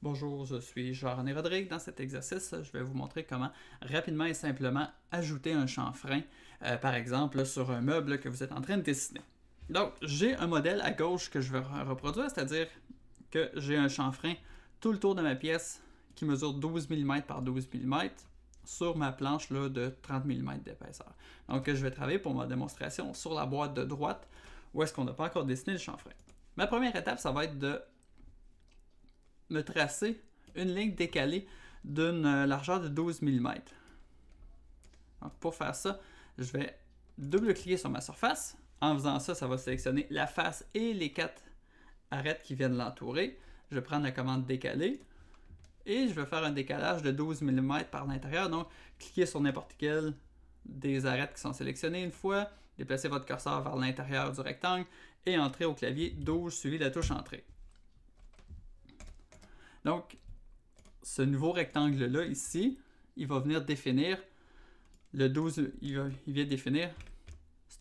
Bonjour, je suis Jean-René Rodrigue. Dans cet exercice, je vais vous montrer comment rapidement et simplement ajouter un chanfrein, par exemple sur un meuble que vous êtes en train de dessiner. Donc, j'ai un modèle à gauche que je vais reproduire, c'est-à-dire que j'ai un chanfrein tout le tour de ma pièce qui mesure 12 mm par 12 mm sur ma planche là, de 30 mm d'épaisseur. Donc, je vais travailler pour ma démonstration sur la boîte de droite où est-ce qu'on n'a pas encore dessiné le chanfrein. Ma première étape, ça va être de me tracer une ligne décalée d'une largeur de 12 mm. Donc pour faire ça, je vais double-cliquer sur ma surface. En faisant ça, ça va sélectionner la face et les 4 arêtes qui viennent l'entourer. Je vais prendre la commande décaler et je vais faire un décalage de 12 mm par l'intérieur. Donc, cliquez sur n'importe quelle des arêtes qui sont sélectionnées une fois, déplacez votre curseur vers l'intérieur du rectangle et entrez au clavier 12 suivi de la touche entrée. Donc, ce nouveau rectangle-là, ici, il va venir définir le 12, il vient définir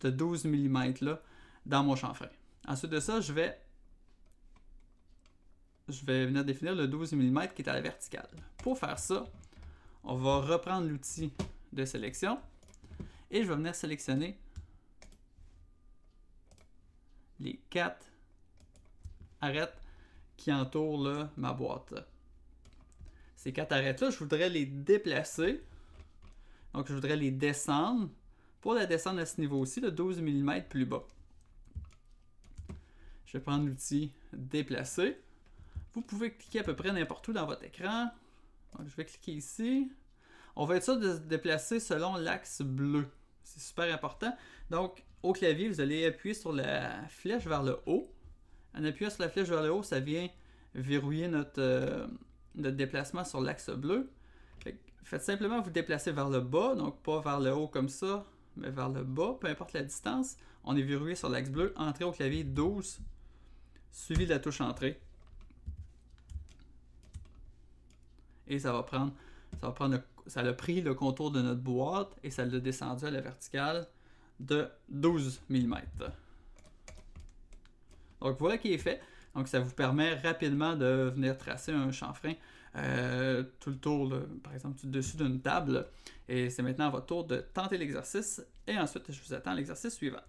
ce 12 mm-là dans mon chanfrein. Ensuite de ça, je vais venir définir le 12 mm qui est à la verticale. Pour faire ça, on va reprendre l'outil de sélection et je vais venir sélectionner les 4 arêtes qui entourent là, ma boîte. Ces 4 arêtes-là, je voudrais les déplacer. Donc, je voudrais les descendre. Pour la descendre à ce niveau-ci, de 12 mm plus bas. Je vais prendre l'outil déplacer. Vous pouvez cliquer à peu près n'importe où dans votre écran. Donc, je vais cliquer ici. On va être sûr de se déplacer selon l'axe bleu. C'est super important. Donc, au clavier, vous allez appuyer sur la flèche vers le haut. En appuyant sur la flèche vers le haut, ça vient verrouiller notre déplacement sur l'axe bleu. Faites simplement vous déplacer vers le bas, donc pas vers le haut comme ça, mais vers le bas, peu importe la distance. On est verrouillé sur l'axe bleu. Entrez au clavier 12, suivi de la touche entrée. Et ça a pris le contour de notre boîte et ça l'a descendu à la verticale de 12 mm. Donc voilà qui est fait. Donc ça vous permet rapidement de venir tracer un chanfrein tout le tour, là, par exemple, dessus d'une table. Et c'est maintenant à votre tour de tenter l'exercice. Et ensuite, je vous attends à l'exercice suivant.